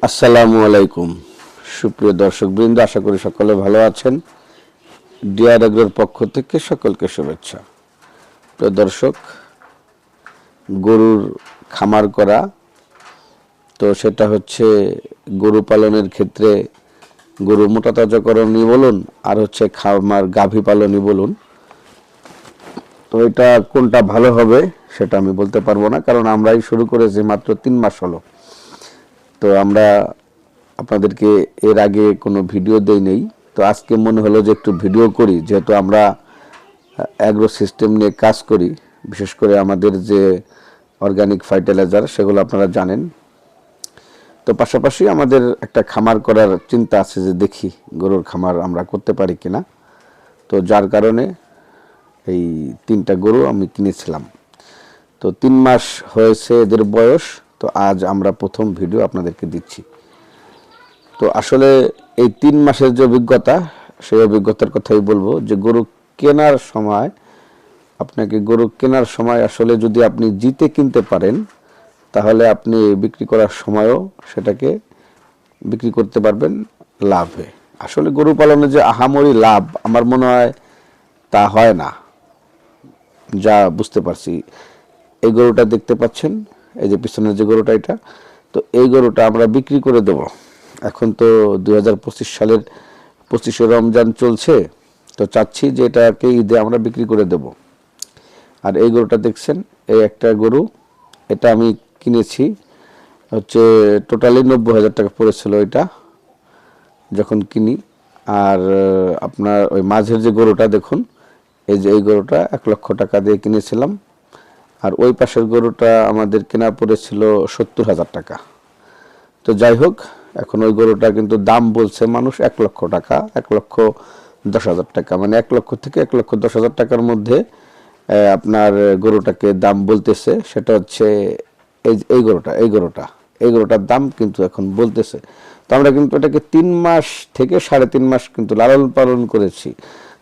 আসসালামু আলাইকুম সুপ্রিয় দর্শকবৃন্দ, আশা করি সকলে ভালো আছেন। ডিআর এগ্রোর পক্ষ থেকে সকলকে শুভেচ্ছা। প্রিয় দর্শক, গরুর খামার করা, তো সেটা হচ্ছে গরু পালনের ক্ষেত্রে গরু মোটা তাজাকরণই বলুন আর হচ্ছে খামার গাভী পালনই বলুন, তো এটা কোনটা ভালো হবে সেটা আমি বলতে পারবো না, কারণ আমরাই শুরু করেছি মাত্র 3 মাস হলো। তো আমরা আপনাদেরকে এর আগে কোনো ভিডিও দেই নেই, তো আজকে মনে হলো যে একটু ভিডিও করি, যেহেতু আমরা অ্যাগ্রো সিস্টেম নিয়ে কাজ করি, বিশেষ করে আমাদের যে অর্গানিক ফার্টিলাইজার সেগুলো আপনারা জানেন। তো পাশাপাশি আমাদের একটা খামার করার চিন্তা আছে, যে দেখি গরুর খামার আমরা করতে পারি কিনা। তো যার কারণে এই 3টা গরু আমি কিনেছিলাম। তো 3 মাস হয়েছে এদের বয়স। তো আজ আমরা প্রথম ভিডিও আপনাদেরকে দিচ্ছি। তো আসলে এই 3 মাসের যে অভিজ্ঞতা, সেই অভিজ্ঞতার কথাই বলবো, যে গরু কেনার সময় আসলে যদি আপনি জিতে কিনতে পারেন, তাহলে আপনি বিক্রি করার সময়ও সেটাকে বিক্রি করতে পারবেন লাভে। আসলে গরু পালনে যে আহামরি লাভ আমার মনে হয় তা হয় না, যা বুঝতে পারছি। এই গরুটা দেখতে পাচ্ছেন, এই যে পিছনের যে গরুটা, এটা তো এই গরুটা আমরা বিক্রি করে দেব। এখন তো 2025 সালের 25শে রমজান চলছে, তো চাচ্ছি যে এটাকে ঈদে আমরা বিক্রি করে দেব। আর এই গরুটা দেখছেন, এই একটা গরু, এটা আমি কিনেছি হচ্ছে টোটালি 90,000 টাকা পড়েছিল এটা যখন কিনি। আর আপনার ওই মাঝের যে গরুটা দেখুন, এই যে এই গরুটা 1 লক্ষ টাকা দিয়ে কিনেছিলাম। আর ওই পাশের গরুটা আমাদের কেনা পড়েছিল 70,000 টাকা। তো যাই হোক, এখন ওই গরুটা কিন্তু দাম বলছে মানুষ 1 লক্ষ টাকা, 1,10,000 টাকা, মানে 1 লক্ষ থেকে 1,10,000 টাকার মধ্যে আপনার গরুটাকে দাম বলতেছে। সেটা হচ্ছে এই গরুটার দাম কিন্তু এখন বলতেছে। তো আমরা কিন্তু এটাকে 3 মাস থেকে 3.5 মাস কিন্তু লালন পালন করেছি।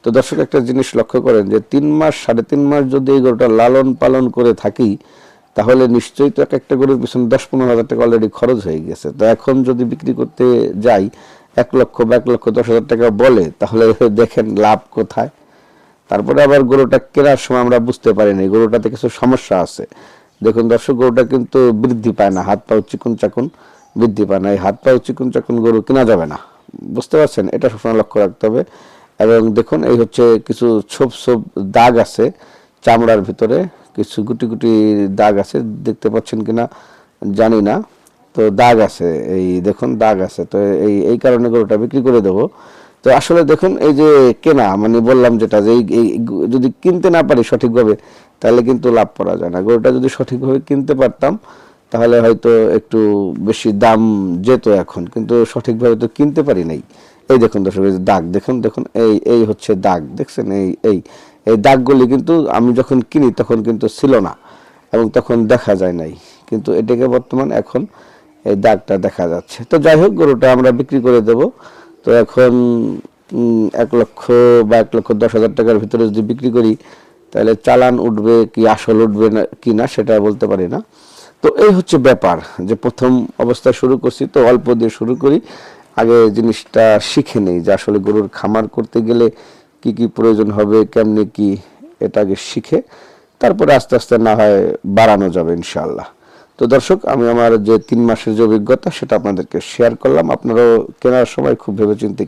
তো দর্শক, একটা জিনিস লক্ষ্য করেন, যে 3 মাস 3.5 মাস যদি এই গরুটা লালন পালন করে থাকি, তাহলে নিশ্চয়ই তো একটা গরুর পিছনে 10-15 হাজার টাকা অলরেডি খরচ হয়ে গেছে। তো এখন যদি বিক্রি করতে যাই 1 লক্ষ বা 1,10,000 টাকা বলে, তাহলে দেখেন লাভ কোথায়। তারপরে আবার গরুটা কেনার সময় আমরা বুঝতে পারিনি গরুটাতে কিছু সমস্যা আছে। দেখুন দর্শক, গরুটা কিন্তু বৃদ্ধি পায় না, হাত পাও চিকুন চাকুন বৃদ্ধি পায় না। এই হাত পাও চিকুন চাকুন গরু কেনা যাবে না, বুঝতে পারছেন? এটা সবসময় লক্ষ্য রাখতে হবে। এবং দেখুন, এই হচ্ছে কিছু ছোপ ছোপ দাগ আছে চামড়ার ভিতরে, কিছু গুটি গুটি দাগ আছে, দেখতে পাচ্ছেন কিনা জানি না। তো দাগ আছে, এই দেখুন দাগ আছে। তো এই কারণে গরুটা বিক্রি করে দেবো। তো আসলে দেখুন, এই যে কেনা, মানে বললাম যেটা, যে যদি কিনতে না পারি সঠিকভাবে, তাহলে কিন্তু লাভ করা যায় না। গরুটা যদি সঠিকভাবে কিনতে পারতাম, তাহলে হয়তো একটু বেশি দাম যেত এখন, কিন্তু সঠিকভাবে তো কিনতে পারি নাই। এই দেখুন দর্শক, এই দাগ দেখুন, এই হচ্ছে দাগ, দেখছেন? এই দাগগুলি কিন্তু আমি যখন কিনি তখন কিন্তু ছিল না, এবং তখন দেখা যায় নাই, কিন্তু এটাকে বর্তমান এখন এই দাগটা দেখা যাচ্ছে। তো যাই হোক, গরুটা আমরা বিক্রি করে দেব। তো এখন 1 লক্ষ বা 1,10,000 টাকার ভিতরে যদি বিক্রি করি, তাহলে চালান উঠবে কি আসল উঠবে না কি না সেটা বলতে পারি না। তো এই হচ্ছে ব্যাপার, যে প্রথম অবস্থায় শুরু করছি, তো অল্প দিয়ে শুরু করি, আগে জিনিসটা শিখে নেই যে আসলে গরুর খামার করতে গেলে কি কি প্রয়োজন হবে, কেমনে কি, এটা আগে শিখে তারপরে আস্তে আস্তে না হয় বাড়ানো যাবে ইনশাআল্লাহ। তো দর্শক, আমি আমার যে 3 মাসের যে অভিজ্ঞতা সেটা আপনাদেরকে শেয়ার করলাম। আপনারাও কেনার সময় খুব ভেবেচিন্তে